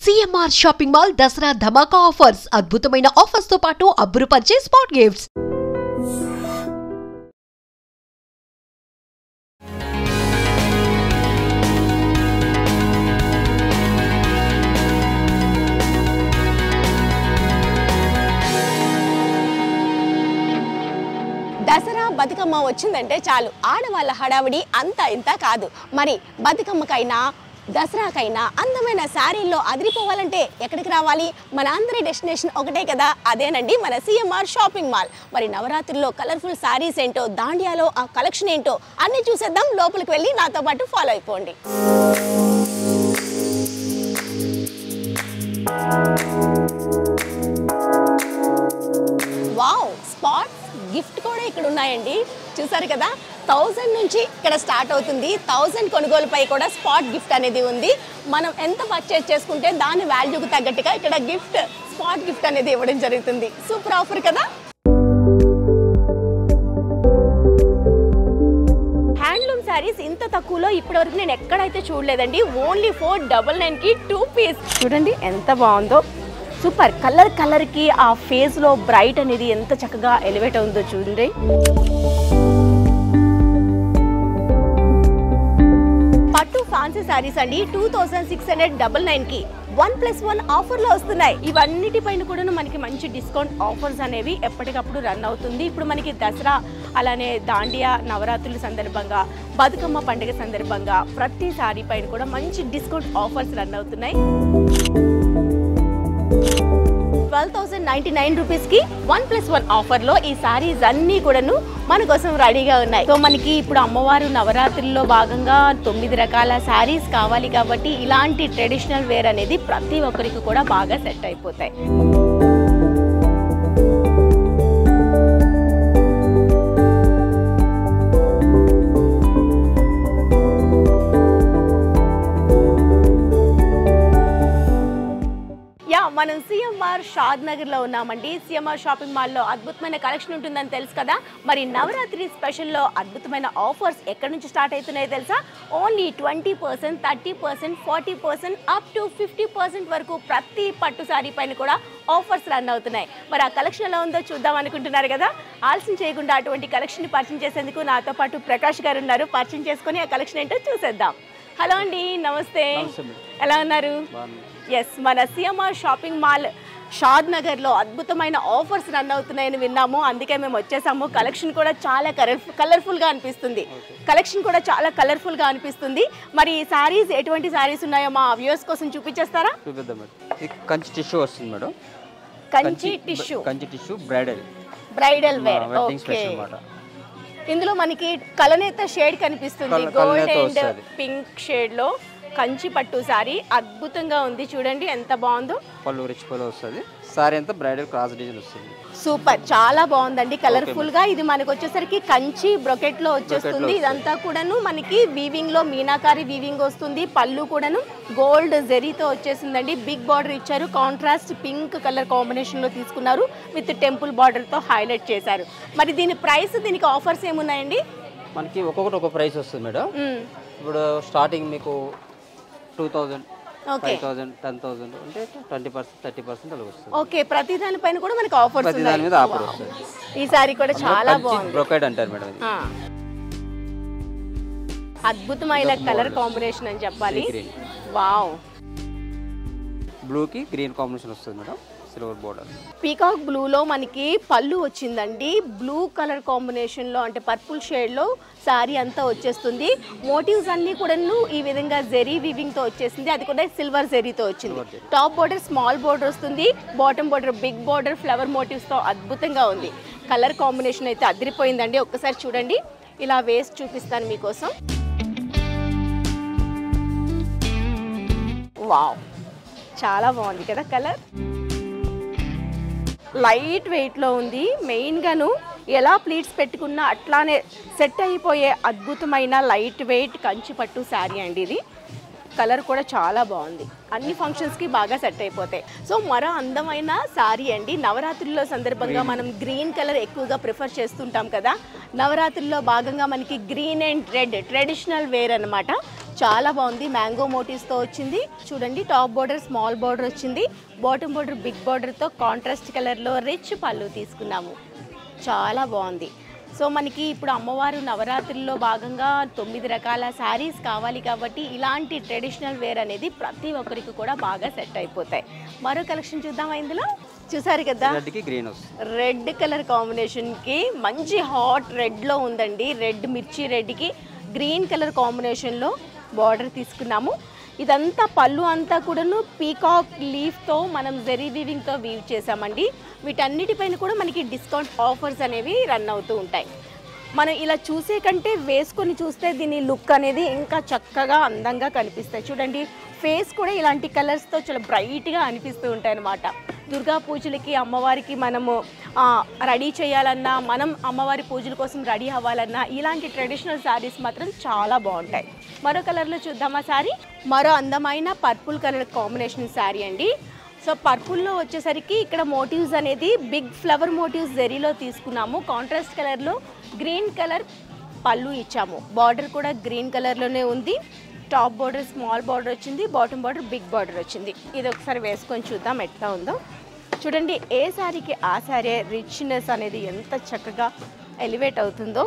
CMR shopping mall Dasara ధమాకా offers అద్భుతమైన offers తో పాటు అబ్బురుపరిచే స్పాట్ గిఫ్ట్స్. దసరా బతుకమ్మ వచ్చిందంటే చాలు ఆడవాళ్ళ హడావిడి అంతా ఇంత కాదు. మరి బతుకమ్మకైనా దసరాకైనా అందమైన శారీల్లో అదిరిపోవాలంటే ఎక్కడికి రావాలి? మన అందరి డెస్టినేషన్ ఒకటే కదా, అదేనండి మన సిఎంఆర్ షాపింగ్ మాల్. మరి నవరాత్రుల్లో కలర్ఫుల్ శారీస్ ఏంటో, దాండియాలో ఆ కలెక్షన్ ఏంటో అన్నీ చూసేద్దాం. లోపలికి వెళ్ళి నాతో పాటు ఫాలో అయిపోండి. వావ్, స్పాట్ గిఫ్ట్ కూడా ఇక్కడ ఉన్నాయండి. చూసారు కదా, 1000 నుంచి ఇక్కడ స్టార్ట్ అవుతుంది. 1000 కొనుగోలుపై కూడా స్పాట్ గిఫ్ట్ అనేది ఉంది. మనం ఎంత పర్చేస్ చేసుకుంటే దాని వాల్యూకి తగ్గట్టుగా ఇక్కడ గిఫ్ట్, స్పాట్ గిఫ్ట్ అనేది ఇవ్వడం జరుగుతుంది. సూపర్ ఆఫర్ కదా. హ్యాండ్లూమ్ శారీస్ ఇంత తక్కువలో ఇప్పటివరకు నేను ఎక్కడైతే చూడలేదండి. ఓన్లీ 499కి 2 పీస్. చూడండి ఎంత బాగుందో, సూపర్. కలర్కి ఆ ఫేస్లో బ్రైట్ అనేది ఎంత చక్కగా ఎలివేట్ అవుతుందో చూడండి. పట్టు ఫ్యాన్సీ శారీస్ అండి 2699కి 1+1 ఆఫర్లో వస్తున్నాయి. ఇవన్నిటిపైన కూడా మనకి మంచి డిస్కౌంట్ ఆఫర్స్ అనేవి ఎప్పటికప్పుడు రన్ అవుతుంది. ఇప్పుడు మనకి దసరా, అలానే దాండియా నవరాత్రుల సందర్భంగా, బతుకమ్మ పండుగ సందర్భంగా ప్రతి శారీ పైన కూడా మంచి డిస్కౌంట్ ఆఫర్స్ రన్ అవుతున్నాయి. 12,099 రూపీస్కి 1+1 ఆఫర్లో ఈ శారీస్ అన్నీ కూడాను మన కోసం రెడీగా ఉన్నాయి. సో మనకి ఇప్పుడు అమ్మవారు నవరాత్రుల్లో భాగంగా 9 రకాల శారీస్ కావాలి కాబట్టి ఇలాంటి ట్రెడిషనల్ వేర్ అనేది ప్రతి ఒక్కరికి కూడా బాగా సెట్ అయిపోతాయి. మనం సిఎంఆర్ షాద్ నగర్లో ఉన్నామండి. సిఎంఆర్ షాపింగ్ మాల్లో అద్భుతమైన కలెక్షన్ ఉంటుందని తెలుసు కదా. మరి నవరాత్రి స్పెషల్లో అద్భుతమైన ఆఫర్స్ ఎక్కడి నుంచి స్టార్ట్ అవుతున్నాయో తెలుసా? ఓన్లీ 20%, 30%, 40%, అప్ టు 50% వరకు ప్రతి పట్టు శారీ పైన కూడా ఆఫర్స్ రన్ అవుతున్నాయి. మరి ఆ కలెక్షన్ ఎలా ఉందో చూద్దాం అనుకుంటున్నారు కదా. ఆలస్యం చేయకుండా అటువంటి కలెక్షన్ని పరిచయం చేసేందుకు నాతో పాటు ప్రకాష్ గారు ఉన్నారు. పరిచయం చేసుకొని ఆ కలెక్షన్ ఏంటో చూసేద్దాం. హలో అండి, నమస్తే. ఎలా ఉన్నారు? ఎస్, మన సిఎంఆర్ షాపింగ్ మాల్ షాద్ నగర్లో అద్భుతమైన ఆఫర్స్ రన్ అవుతున్నాయని విన్నాము. అందుకే మేము వచ్చేసాము. కలెక్షన్ కూడా చాలా కలర్ఫుల్గా అనిపిస్తుంది. మరి శారీస్ ఎటువంటి శారీస్ ఉన్నాయో మా వ్యూవర్స్ కోసం చూపించేస్తారా? కంచి టిష్యూ వస్తుంది madam. Kanchi tissue bridal wear. Okay, ఇందులో మనకి కలనేత షేడ్ కనిపిస్తుంది. గోల్డ్ అండ్ పింక్ షేడ్ లో కంచి పట్టు సారీ అద్భుతంగా ఉంది. చూడండి ఎంత బాగుందో. పళ్ళు రిచ్ పళ్ళు వస్తుంది. సారీ అంతా బ్రైడల్ క్రాస్ డిజైన్ వస్తుంది. సూపర్, చాలా బాగుందండి కలర్ఫుల్ గా. ఇది మనకు వచ్చేసరికి కంచి బ్రొకెట్ లో వచ్చేస్తుంది. ఇదంతా కూడాను మనకి వీవింగ్ లో మీనాకారి వీవింగ్ వస్తుంది. పళ్ళు కూడాను గోల్డ్ జెరీతో వచ్చేసిందండి. బిగ్ బార్డర్ ఇచ్చారు. కాంట్రాస్ట్ పింక్ కలర్ కాంబినేషన్ లో తీసుకున్నారు. విత్ టెంపుల్ బార్డర్ తో హైలైట్ చేశారు. మరి దీని ప్రైస్, దీనికి ఆఫర్స్ ఏమున్నాయండి? మనకి ఒక్కొక్కటి ఒక్కొక్క ప్రైస్ వస్తుంది మేడం. ఇప్పుడు స్టార్టింగ్ మీకు 2000, 5000, 10,000 అంటే 20%, 30% అలా వస్తుంది. ఓకే, ప్రతి దానిపైన కూడా మనకి ఆఫర్స్ ఉన్నాయి. ప్రతి దాని మీద ఆఫర్ వస్తుంది. ఈ సారీ కూడా చాలా బాగుంది. బ్రోకెడ్ అంటారు మేడం ఇది. అద్భుతమైన కలర్ కాంబినేషన్ అని చెప్పాలి. వావ్, బ్లూ కి గ్రీన్ కాంబినేషన్ వస్తుంది madam. Silver border peacock blue లో మనకి పళ్ళు వచ్చిందండి. బ్లూ కలర్ కాంబినేషన్ లో అంటే పర్పుల్ షేడ్ లో సారీ అంతా వచ్చేస్తుంది. మోటివ్స్ అన్ని కూడా ఈ విధంగా జెరీ వీవింగ్ తో వచ్చేసింది. అది కూడా సిల్వర్ జెరీతో వచ్చింది. టాప్ బోర్డర్ స్మాల్ బోర్డర్ వస్తుంది. Bottom border big border flower motifs తో అద్భుతంగా ఉంది. కలర్ కాంబినేషన్ అయితే అదిరిపోయిందండి. ఒక్కసారి చూడండి, ఇలా వేసి చూపిస్తాను మీకోసం. వావ్, చాలా బాగుంది కదా కలర్. లైట్ వెయిట్లో ఉంది. మెయిన్గాను ఎలా ప్లీట్స్ పెట్టుకున్నా అట్లానే సెట్ అయిపోయే అద్భుతమైన లైట్ వెయిట్ కంచి పట్టు శారీ అండి ఇది. కలర్ కూడా చాలా బాగుంది. అన్ని ఫంక్షన్స్కి బాగా సెట్ అయిపోతాయి. సో మరో అందమైన శారీ అండి. నవరాత్రుల్లో సందర్భంగా మనం గ్రీన్ కలర్ ఎక్కువగా ప్రిఫర్ చేస్తుంటాం కదా. నవరాత్రుల్లో భాగంగా మనకి green and red traditional wear అనమాట. చాలా బాగుంది. మ్యాంగో మోటివ్స్తో వచ్చింది చూడండి. టాప్ బోర్డర్ స్మాల్ బోర్డర్ వచ్చింది, బాటమ్ బోర్డర్ బిగ్ బోర్డర్తో కాంట్రాస్ట్ కలర్లో రిచ్ పళ్ళు తీసుకున్నాము. చాలా బాగుంది. సో మనకి ఇప్పుడు అమ్మవారు నవరాత్రుల్లో భాగంగా 9 రకాల శారీస్ కావాలి కాబట్టి ఇలాంటి ట్రెడిషనల్ వేర్ అనేది ప్రతి ఒక్కరికి కూడా బాగా సెట్ అయిపోతాయి. మరో కలెక్షన్ చూద్దామా? ఇందులో చూసారు కదా, రెడ్ కలర్ కాంబినేషన్కి మంచి హాట్ రెడ్లో ఉందండి. రెడ్ మిర్చి రెడ్కి గ్రీన్ కలర్ కాంబినేషన్లో బార్డర్ తీసుకున్నాము. ఇదంతా పళ్ళు అంతా కూడాను పీకాక్ లీఫ్తో మనం జెరీ వీవింగ్తో వీవ్ చేసామండి. వీటన్నిటిపైన కూడా మనకి డిస్కౌంట్ ఆఫర్స్ అనేవి రన్ అవుతూ ఉంటాయి. మనం ఇలా చూసే కంటే వేసుకొని చూస్తే దీని లుక్ అనేది ఇంకా చక్కగా అందంగా కనిపిస్తాయి. చూడండి, ఫేస్ కూడా ఇలాంటి కలర్స్తో చాలా బ్రైట్గా అనిపిస్తూ ఉంటాయి అన్నమాట. దుర్గా పూజలకి అమ్మవారికి మనము రెడీ చేయాలన్నా, మనం అమ్మవారి పూజల కోసం రెడీ అవ్వాలన్నా ఇలాంటి ట్రెడిషనల్ శారీస్ మాత్రం చాలా బాగుంటాయి. మరో కలర్లో చూద్దామా శారీ? మరో అందమైన పర్పుల్ కలర్ కాంబినేషన్ శారీ అండి. సో పర్పుల్లో వచ్చేసరికి ఇక్కడ మోటివ్స్ అనేది బిగ్ ఫ్లవర్ మోటివ్స్ జెరీలో తీసుకున్నాము. కాంట్రాస్ట్ కలర్లో గ్రీన్ కలర్ పళ్ళు ఇచ్చాము. బార్డర్ కూడా గ్రీన్ కలర్లోనే ఉంది. టాప్ బార్డర్ స్మాల్ బార్డర్ వచ్చింది, బాటమ్ బార్డర్ బిగ్ బార్డర్ వచ్చింది. ఇది ఒకసారి వేసుకొని చూద్దాం ఎట్లా ఉందో. చూడండి, ఏ శారీకి ఆ శారీ రిచ్నెస్ అనేది ఎంత చక్కగా ఎలివేట్ అవుతుందో.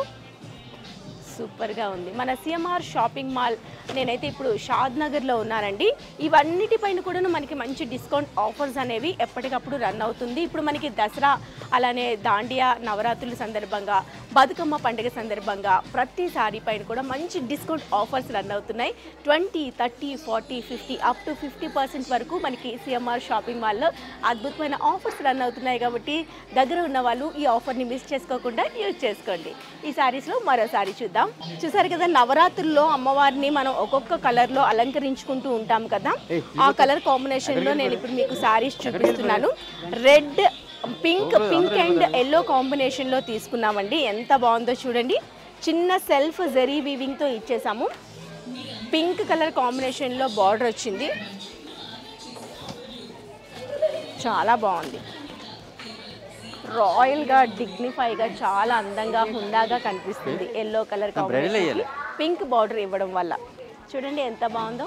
సూపర్గా ఉంది. మన సిఎంఆర్ షాపింగ్ మాల్, నేనైతే ఇప్పుడు షాద్ నగర్లో ఉన్నానండి. ఇవన్నిటిపైన కూడా మనకి మంచి డిస్కౌంట్ ఆఫర్స్ అనేవి ఎప్పటికప్పుడు రన్ అవుతుంది. ఇప్పుడు మనకి దసరా, అలానే దాండియా నవరాత్రుల సందర్భంగా, బతుకమ్మ పండుగ సందర్భంగా ప్రతి సారీ పైన కూడా మంచి డిస్కౌంట్ ఆఫర్స్ రన్ అవుతున్నాయి. 20, 30, 40, 50 అప్ టు 50% వరకు మనకి సిఎంఆర్ షాపింగ్ మాల్లో అద్భుతమైన ఆఫర్స్ రన్ అవుతున్నాయి. కాబట్టి దగ్గర ఉన్న వాళ్ళు ఈ ఆఫర్ని మిస్ చేసుకోకుండా యూజ్ చేసుకోండి. ఈ శారీస్లో మరో శారీ చూద్దాం. చూసారు కదా, నవరాత్రుల్లో అమ్మవారిని మనం ఒక్కొక్క కలర్లో అలంకరించుకుంటూ ఉంటాం కదా. ఆ కలర్ కాంబినేషన్లో నేను ఇప్పుడు మీకు శారీస్ చూపిస్తున్నాను. రెడ్, పింక్ అండ్ ఎల్లో కాంబినేషన్లో తీసుకున్నామండి. ఎంత బాగుందో చూడండి. చిన్న సెల్ఫ్ జెరీ వీవింగ్తో ఇచ్చేసాము. పింక్ కలర్ కాంబినేషన్లో బార్డర్ వచ్చింది. చాలా బాగుంది. రాయల్గా, డిగ్నిఫైగా, చాలా అందంగా, హుందాగా కనిపిస్తుంది. Yellow colour combination pink border ఇవ్వడం వల్ల చూడండి ఎంత బాగుందో.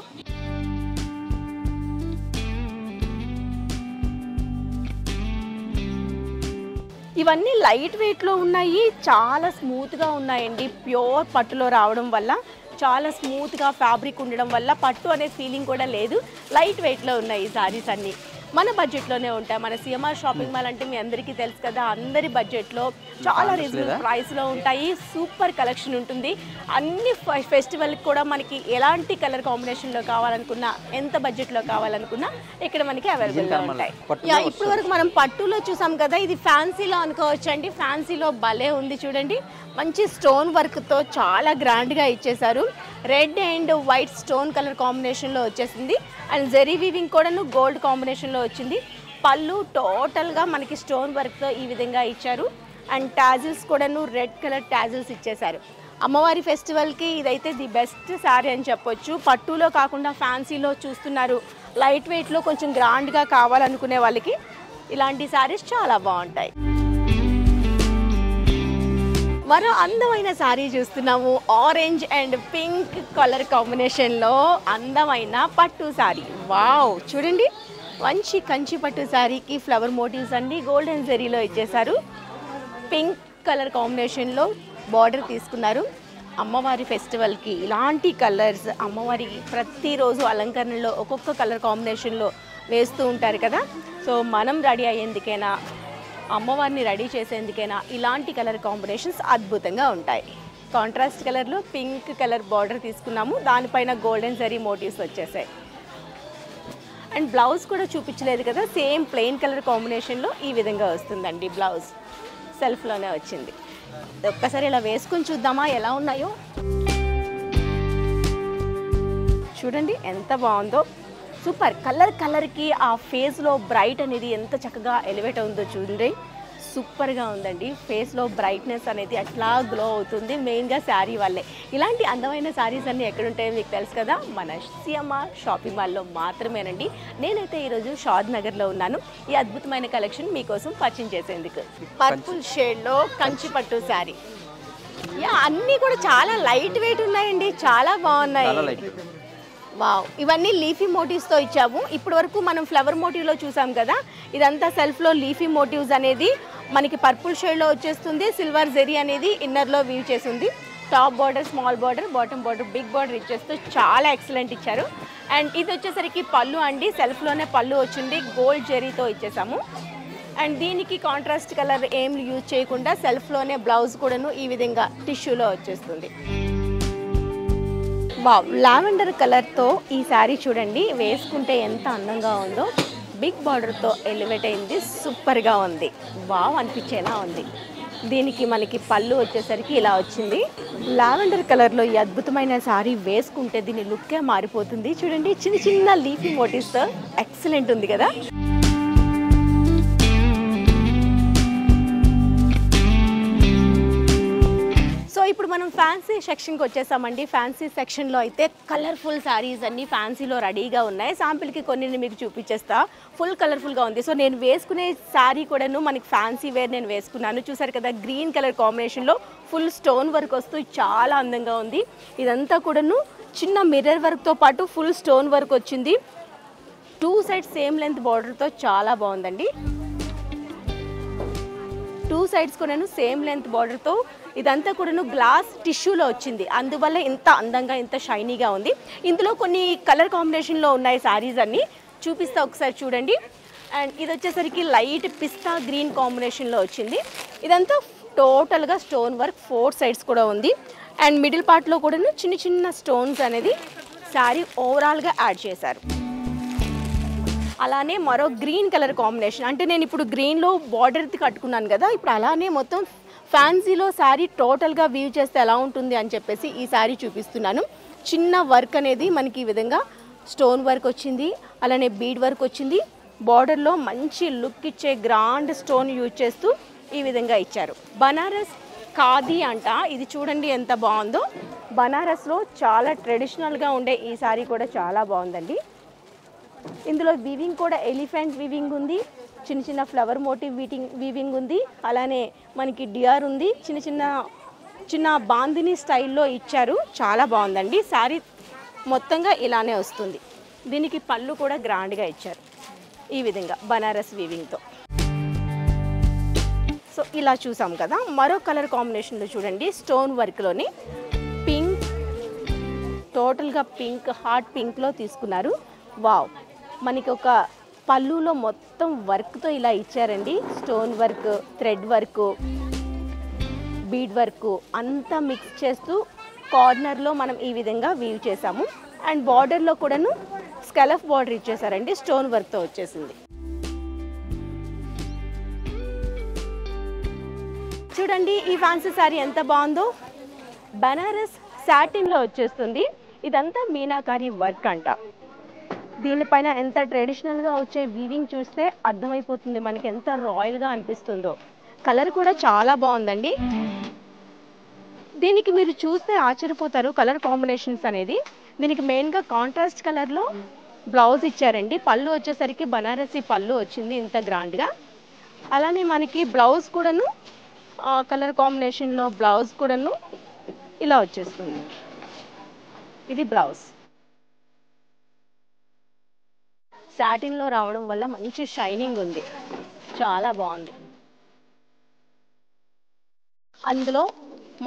ఇవన్నీ లైట్ వెయిట్లో ఉన్నాయి, చాలా స్మూత్గా ఉన్నాయండి. ప్యూర్ పట్టులో రావడం వల్ల, చాలా స్మూత్గా ఫ్యాబ్రిక్ ఉండడం వల్ల పట్టు అనే ఫీలింగ్ కూడా లేదు. లైట్ వెయిట్లో ఉన్నాయి ఈ సారీస్ అన్నీ. మన బడ్జెట్లోనే ఉంటాయి. మన సిఎంఆర్ షాపింగ్ మాల్ అంటే మీ అందరికీ తెలుసు కదా, అందరి బడ్జెట్లో చాలా రీజనబుల్ ప్రైస్లో ఉంటాయి. సూపర్ కలెక్షన్ ఉంటుంది. అన్ని ఫెస్టివల్కి కూడా మనకి ఎలాంటి కలర్ కాంబినేషన్లో కావాలనుకున్నా, ఎంత బడ్జెట్లో కావాలనుకున్నా ఇక్కడ మనకి అవైలబుల్గా ఉంటాయి. ఇప్పటి వరకు మనం పట్టులో చూసాం కదా, ఇది ఫ్యాన్సీలో అనుకోవచ్చు అండి. ఫ్యాన్సీలో భలే ఉంది చూడండి. మంచి స్టోన్ వర్క్తో చాలా గ్రాండ్గా ఇచ్చేసారు. Red and white stone colour కాంబినేషన్లో వచ్చేసింది. అండ్ జెరీ వీవింగ్ కూడాను గోల్డ్ కాంబినేషన్లో వచ్చింది. పళ్ళు టోటల్గా మనకి స్టోన్ వర్క్తో ఈ విధంగా ఇచ్చారు. అండ్ టాజిల్స్ కూడాను రెడ్ కలర్ టాజిల్స్ ఇచ్చేసారు. అమ్మవారి ఫెస్టివల్కి ఇదైతే ది బెస్ట్ శారీ అని చెప్పొచ్చు. పట్టులో కాకుండా ఫ్యాన్సీలో చూస్తున్నారు. లైట్ వెయిట్లో కొంచెం గ్రాండ్గా కావాలనుకునే వాళ్ళకి ఇలాంటి శారీస్ చాలా బాగుంటాయి. మరో అందమైన శారీ చూస్తున్నాము. ఆరెంజ్ అండ్ పింక్ కలర్ కాంబినేషన్లో అందమైన పట్టు శారీ. వావ్, చూడండి, మంచి కంచి పట్టు శారీకి ఫ్లవర్ మోటివ్స్ అన్ని గోల్డెన్ జెరీలో ఇచ్చేసారు. పింక్ కలర్ కాంబినేషన్లో బార్డర్ తీసుకున్నారు. అమ్మవారి ఫెస్టివల్కి ఇలాంటి కలర్స్ అమ్మవారికి ప్రతిరోజు అలంకరణలో ఒక్కొక్క కలర్ కాంబినేషన్లో వేస్తూ ఉంటారు కదా. సో మనం రెడీ అయ్యేందుకైనా, అమ్మవారిని రెడీ చేసేందుకైనా ఇలాంటి కలర్ కాంబినేషన్స్ అద్భుతంగా ఉంటాయి. కాంట్రాస్ట్ కలర్లో పింక్ కలర్ బార్డర్ తీసుకున్నాము. దానిపైన గోల్డెన్ జరీ మోటివ్స్ వచ్చేసాయి. అండ్ బ్లౌజ్ కూడా చూపించలేదు కదా, సేమ్ ప్లెయిన్ కలర్ కాంబినేషన్లో ఈ విధంగా వస్తుందండి. బ్లౌజ్ సెల్ఫ్లోనే వచ్చింది. ఒక్కసారి ఇలా వేసుకొని చూద్దామా ఎలా ఉన్నాయో. చూడండి ఎంత బాగుందో. సూపర్. కలర్కి ఆ ఫేస్లో బ్రైట్ అనేది ఎంత చక్కగా ఎలివేట్ అవుతుందో చూడండి. సూపర్గా ఉందండి. ఫేస్లో బ్రైట్నెస్ అనేది అట్లా గ్లో అవుతుంది, మెయిన్గా శారీ వల్లే. ఇలాంటి అందమైన శారీస్ అన్నీ ఎక్కడుంటాయో మీకు తెలుసు కదా, మన సిఎంఆర్ షాపింగ్ మాల్లో మాత్రమేనండి. నేనైతే ఈరోజు షాద్ నగర్లో ఉన్నాను. ఈ అద్భుతమైన కలెక్షన్ మీకోసం పరిచయం చేసేందుకు. పర్పుల్ షేడ్లో కంచి పట్టు శారీ. అన్నీ కూడా చాలా లైట్ వెయిట్ ఉన్నాయండి, చాలా బాగున్నాయి. వావ్, ఇవన్నీ లీఫీ మోటివ్స్తో ఇచ్చాము. ఇప్పటి వరకు మనం ఫ్లవర్ మోటివ్లో చూసాం కదా, ఇదంతా సెల్ఫ్లో లీఫీ మోటివ్స్ అనేది మనకి పర్పుల్ షేడ్లో వచ్చేస్తుంది. సిల్వర్ జెరీ అనేది ఇన్నర్లో వీవ్ చేసింది. Top border, small border, bottom border, big border ఇచ్చేస్తూ చాలా ఎక్సలెంట్ ఇచ్చారు. అండ్ ఇది వచ్చేసరికి పళ్ళు అండి, సెల్ఫ్లోనే పళ్ళు వచ్చింది, గోల్డ్ జెరీతో ఇచ్చేసాము. అండ్ దీనికి కాంట్రాస్ట్ కలర్ ఏం యూజ్ చేయకుండా సెల్ఫ్లోనే బ్లౌజ్ కూడాను ఈ విధంగా టిష్యూలో వచ్చేస్తుంది. వావ్, లావెండర్ కలర్తో ఈ శారీ చూడండి, వేసుకుంటే ఎంత అందంగా ఉందో. బిగ్ బార్డర్తో ఎలివేట్ అయింది, సూపర్గా ఉంది, వావ్ అనిపించేలా ఉంది. దీనికి మనకి పళ్ళు వచ్చేసరికి ఇలా వచ్చింది. లావెండర్ కలర్లో ఈ అద్భుతమైన శారీ వేసుకుంటే దీని లుక్కే మారిపోతుంది. చూడండి, చిన్న చిన్న లీఫీ మోటివ్స్తో ఎక్సలెంట్ ఉంది కదా. సో ఇప్పుడు మనం ఫ్యాన్సీ సెక్షన్కి వచ్చేసామండి. ఫ్యాన్సీ సెక్షన్లో అయితే కలర్ఫుల్ శారీస్ అన్నీ ఫ్యాన్సీలో రెడీగా ఉన్నాయి. శాంపిల్కి కొన్ని మీకు చూపించేస్తా. ఫుల్ కలర్ఫుల్గా ఉంది. సో నేను వేసుకునే శారీ కూడాను మనకి ఫ్యాన్సీ వేర్ నేను వేసుకున్నాను. చూసారు కదా, గ్రీన్ కలర్ కాంబినేషన్లో ఫుల్ స్టోన్ వర్క్ వస్తూ చాలా అందంగా ఉంది. ఇదంతా కూడాను చిన్న మిర్రర్ వర్క్తో పాటు ఫుల్ స్టోన్ వర్క్ వచ్చింది. 2 సైడ్స్ సేమ్ లెంత్ బార్డర్తో చాలా బాగుందండి. 2 సైడ్స్ కూడాను సేమ్ లెంత్ బార్డర్తో ఇదంతా కూడాను గ్లాస్ టిష్యూలో వచ్చింది. అందువల్ల ఇంత అందంగా, ఇంత షైనీగా ఉంది. ఇందులో కొన్ని కలర్ కాంబినేషన్లో ఉన్నాయి శారీస్ అన్నీ, చూపిస్తా ఒకసారి చూడండి. అండ్ ఇది వచ్చేసరికి లైట్ పిస్తా గ్రీన్ కాంబినేషన్లో వచ్చింది. ఇదంతా టోటల్గా స్టోన్ వర్క్, 4 సైడ్స్ కూడా ఉంది. అండ్ మిడిల్ పార్ట్లో కూడాను చిన్న చిన్న స్టోన్స్ అనేది శారీ ఓవరాల్గా యాడ్ చేశారు. అలానే మరో గ్రీన్ కలర్ కాంబినేషన్, అంటే నేను ఇప్పుడు గ్రీన్లో బార్డర్ది కట్టుకున్నాను కదా, ఇప్పుడు అలానే మొత్తం ఫ్యాన్సీలో శారీ టోటల్గా వీవ్ చేస్తే ఎలా ఉంటుంది అని చెప్పేసి ఈ శారీ చూపిస్తున్నాను. చిన్న వర్క్ అనేది మనకి ఈ విధంగా స్టోన్ వర్క్ వచ్చింది, అలానే బీడ్ వర్క్ వచ్చింది. బార్డర్లో మంచి లుక్ ఇచ్చే గ్రాండ్ స్టోన్ యూజ్ చేస్తూ ఈ విధంగా ఇచ్చారు. బనారస్ ఖాదీ అంట, ఇది చూడండి ఎంత బాగుందో. బనారస్లో చాలా ట్రెడిషనల్గా ఉండే ఈ శారీ కూడా చాలా బాగుందండి. ఇందులో వీవింగ్ కూడా ఎలిఫెంట్ వీవింగ్ ఉంది, చిన్న చిన్న ఫ్లవర్ మోటివ్ వీవింగ్ ఉంది, అలానే మనకి డిఆర్ ఉంది, చిన్న బాందిని స్టైల్లో ఇచ్చారు. చాలా బాగుందండి. శారీ మొత్తంగా ఇలానే వస్తుంది. దీనికి పళ్ళు కూడా గ్రాండ్గా ఇచ్చారు ఈ విధంగా బనారస్ వీవింగ్తో. సో ఇలా చూసాం కదా. మరో కలర్ కాంబినేషన్లో చూడండి, స్టోన్ వర్క్లోని పింక్, టోటల్గా పింక్, హాట్ పింక్లో తీసుకున్నారు. వావ్, మనకి ఒక పళ్ళులో మొత్తం వర్క్తో ఇలా ఇచ్చారండి. Stone work, thread work, bead work అంతా మిక్స్ చేస్తూ కార్నర్లో మనం ఈ విధంగా వీవ్ చేసాము. అండ్ బార్డర్లో కూడాను స్కెలఫ్ బార్డర్ ఇచ్చేసారండి, స్టోన్ వర్క్తో వచ్చేసింది. చూడండి ఈ ఫ్యాన్సీ శారీ ఎంత బాగుందో. బనారస్ సాటిన్లో వచ్చేస్తుంది. ఇదంతా మీనాకారి వర్క్ అంట. దీనిపైన ఎంత ట్రెడిషనల్గా వచ్చే వీవింగ్ చూస్తే అర్థమైపోతుంది మనకి ఎంత రాయల్గా అనిపిస్తుందో. కలర్ కూడా చాలా బాగుందండి. దీనికి మీరు చూస్తే ఆశ్చర్యపోతారు కలర్ కాంబినేషన్స్ అనేది. దీనికి మెయిన్గా కాంట్రాస్ట్ కలర్లో బ్లౌజ్ ఇచ్చారండి. పళ్ళు వచ్చేసరికి బనారసి పళ్ళు వచ్చింది ఇంత గ్రాండ్గా. అలానే మనకి బ్లౌజ్ కూడాను కలర్ కాంబినేషన్లో బ్లౌజ్ కూడాను ఇలా వచ్చేస్తుంది. ఇది బ్లౌజ్. సాటిన్లో రావడం వల్ల మంచి షైనింగ్ ఉంది, చాలా బాగుంది. అందులో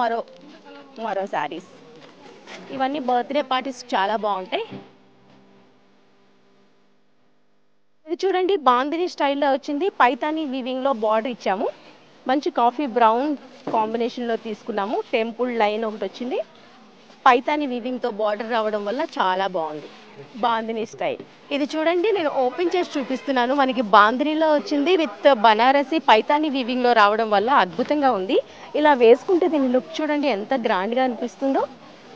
మరో శారీస్, ఇవన్నీ బర్త్డే పార్టీస్ చాలా బాగుంటాయి. ఇది చూడండి, బాందిని స్టైల్లో వచ్చింది. పైతాని వీవింగ్లో బార్డర్ ఇచ్చాము. మంచి కాఫీ బ్రౌన్ కాంబినేషన్లో తీసుకున్నాము. టెంపుల్ లైన్ ఒకటి వచ్చింది. పైతాని వీవింగ్తో బార్డర్ రావడం వల్ల చాలా బాగుంది. బాందిని స్టైల్. ఇది చూడండి, నేను ఓపెన్ చేసి చూపిస్తున్నాను. మనకి బాందినిలో వచ్చింది విత్ బనారసి పైతాని వీవింగ్లో రావడం వల్ల అద్భుతంగా ఉంది. ఇలా వేసుకుంటే దీని లుక్ చూడండి ఎంత గ్రాండ్గా అనిపిస్తుందో.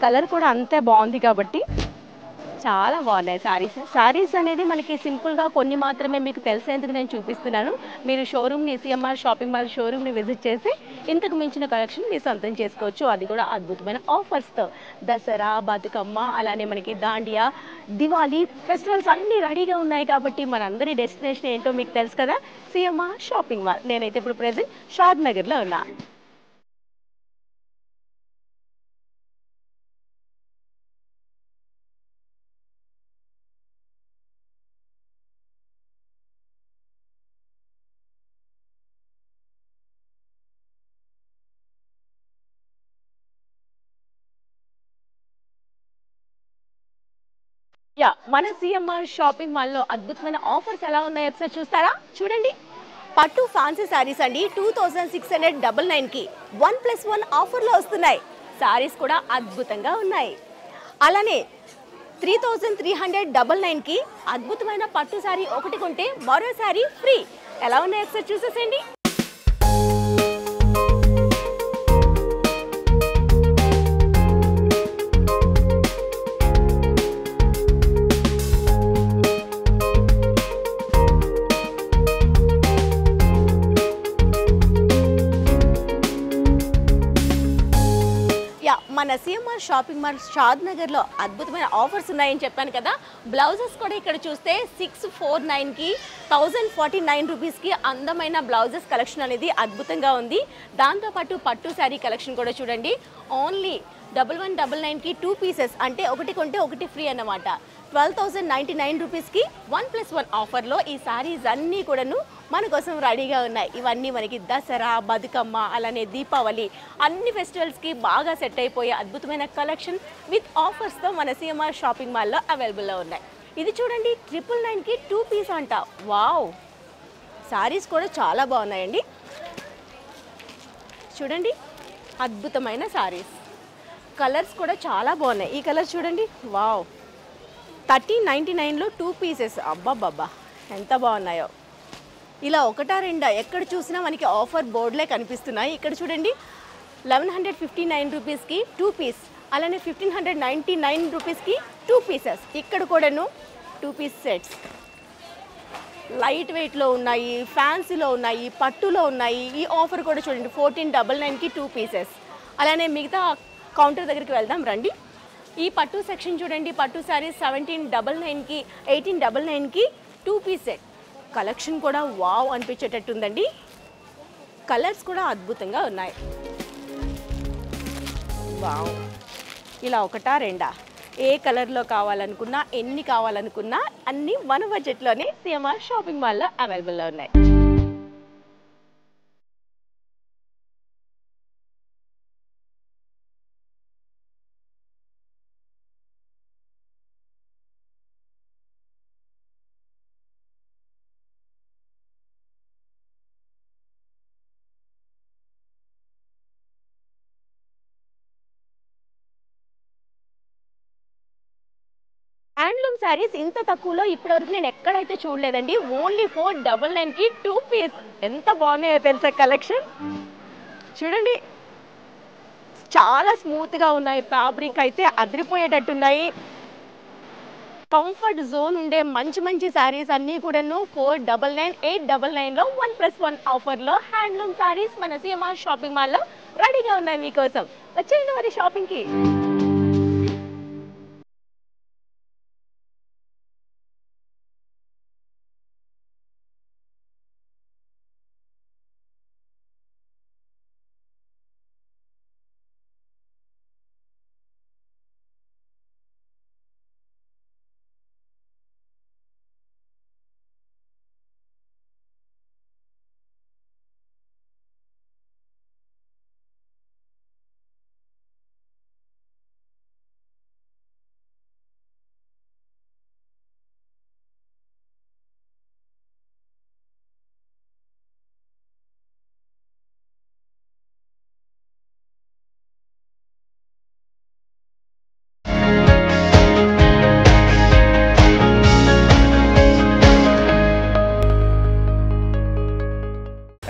కలర్ కూడా అంతే బాగుంది కాబట్టి చాలా బాగున్నాయి శారీస్. శారీస్ అనేది మనకి సింపుల్గా కొన్ని మాత్రమే మీకు తెలిసేందుకు నేను చూపిస్తున్నాను. మీరు షోరూమ్ని, సిఎంఆర్ షాపింగ్ మాల్ షోరూమ్ని విజిట్ చేసి ఇంతకు మించిన కలెక్షన్ మీరు సొంతం చేసుకోవచ్చు. అది కూడా అద్భుతమైన ఆఫర్స్తో. దసరా, బతుకమ్మ, అలానే మనకి దాండియా, దివాళీ ఫెస్టివల్స్ అన్నీ రెడీగా ఉన్నాయి కాబట్టి మనందరి డెస్టినేషన్ ఏంటో మీకు తెలుసు కదా, సిఎంఆర్ షాపింగ్ మాల్. నేనైతే ఇప్పుడు ప్రెజెంట్ షాద్ నగర్లో ఉన్నా. యా మన సిఎంఆర్ షాపింగ్ మాల్ లో అద్భుతమైన ఆఫర్స్ ఎలా ఉన్నాయో ఒకసారి చూస్తారా? చూడండి, పట్టు ఫ్యాన్సీ శారీస్ అండి 2699 కి 1+1 ఆఫర్లో వస్తున్నాయి. శారీస్ కూడా అద్భుతంగా ఉన్నాయి. అలానే 3399 కి అద్భుతమైన పట్టు శారీ ఒకటి కొంటే మరో శారీ ఫ్రీ. ఎలా ఉన్నాయో ఒకసారి చూసేసేయండి. మన సిఎంఆర్ షాపింగ్ మాల్ షాద్ నగర్లో అద్భుతమైన ఆఫర్స్ ఉన్నాయని చెప్పాను కదా. బ్లౌజెస్ కూడా ఇక్కడ చూస్తే 649 కి 1049 రూపీస్కి అందమైన బ్లౌజెస్ కలెక్షన్ అనేది అద్భుతంగా ఉంది. దాంతోపాటు పట్టు శారీ కలెక్షన్ కూడా చూడండి. ఓన్లీ 1199 కి 2 పీసెస్, అంటే ఒకటి కొంటే ఒకటి ఫ్రీ అన్నమాట. 12,099 రూపీస్కి 1+1 ఆఫర్లో ఈ శారీస్ అన్నీ కూడాను మన కోసం రెడీగా ఉన్నాయి. ఇవన్నీ మనకి దసరా, బతుకమ్మ, అలానే దీపావళి అన్ని ఫెస్టివల్స్కి బాగా సెట్ అయిపోయే అద్భుతమైన కలెక్షన్ విత్ ఆఫర్స్తో మన సిఎంఆర్ షాపింగ్ మాల్లో అవైలబుల్లో ఉన్నాయి. ఇది చూడండి, 999 కి 2 పీస్ అంట. వావ్, శారీస్ కూడా చాలా బాగున్నాయండి. చూడండి, అద్భుతమైన శారీస్, కలర్స్ కూడా చాలా బాగున్నాయి. ఈ కలర్ చూడండి, వావ్, 1399లో 2 పీసెస్. అబ్బాబ్బా ఎంత బాగున్నాయో. ఇలా ఒకటా రెండా ఎక్కడ చూసినా మనకి ఆఫర్ బోర్డులే కనిపిస్తున్నాయి. ఇక్కడ చూడండి, 1159 రూపీస్కి 2 పీస్, అలానే 1599 రూపీస్కి 2 పీసెస్. ఇక్కడ కూడాను 2 పీస్ సెట్స్ లైట్ వెయిట్లో ఉన్నాయి, ఫ్యాన్సీలో ఉన్నాయి, పట్టులో ఉన్నాయి. ఈ ఆఫర్ కూడా చూడండి, 1499కి 2 పీసెస్. అలానే మిగతా కౌంటర్ దగ్గరికి వెళ్దాం రండి. ఈ పట్టు సెక్షన్ చూడండి, పట్టు శారీస్ 1799కి 1899కి 2 పీస్ సెట్. కలెక్షన్ కూడా వావ్ అనిపించేటట్టుందండి. కలర్స్ కూడా అద్భుతంగా ఉన్నాయి. వావ్, ఇలా ఒకటా రెండా ఏ కలర్లో కావాలనుకున్నా, ఎన్ని కావాలనుకున్నా అన్నీ మన బడ్జెట్లోనే సిఎంఆర్ షాపింగ్ మాల్లో అవైలబుల్లో ఉన్నాయి. హ్యాండ్లూమ్ శారీస్ ఇంత తక్కువలో ఇప్పటివరకు నేను ఎక్కడైతే చూడలేదండి. ఓన్లీ 499కి 2 పీస్. ఎంత బాగున్నాయో తెలుసా కలెక్షన్. చూడండి, చాలా స్మూత్గా ఉన్నాయి. ఫ్యాబ్రిక్ అయితే అదిరిపోయేటట్టున్నాయి. కంఫర్ట్ జోన్ ఉండే మంచి మంచి శారీస్ అన్నీ కూడాను 499, 899లో 1+1 ఆఫర్లో హ్యాండ్లూమ్ శారీస్ మన సిఎంఆర్ షాపింగ్ మాల్లో రెడీగా ఉన్నాయి మీకోసం. వచ్చేయండి మరి షాపింగ్కి.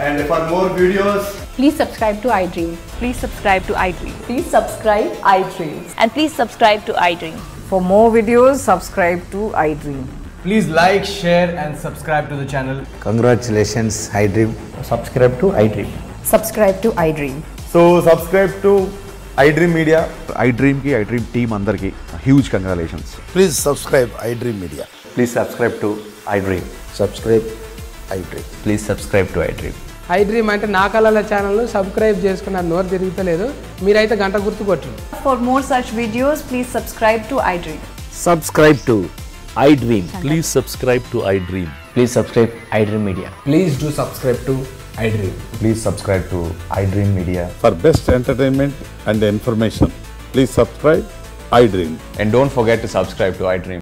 And for more videos, please subscribe to iDream. Please subscribe to iDream. Please subscribe iDream. And please subscribe to iDream. For more videos, subscribe to iDream. please like, share and subscribe to the channel. Congratulations, iDream. Subscribe to iDream. Subscribe to iDream. So subscribe to iDream Media. iDream ki iDream team andarki huge congratulations. Please subscribe iDream Media. Please subscribe to iDream. Subscribe iDream. Please subscribe to iDream. iDream అంటే నా కళల ఛానల్ను subscribe చేసుకున్న నోరు తిరుగుతలేదు. మీరైతే గంట గుర్తు కొట్టండి. For more such videos, please subscribe to iDream. Subscribe to iDream. Please subscribe to iDream. Please subscribe iDream Media. Please do subscribe to iDream. Please subscribe to iDream Media. For best entertainment and information, please subscribe iDream. And don't forget to subscribe to iDream.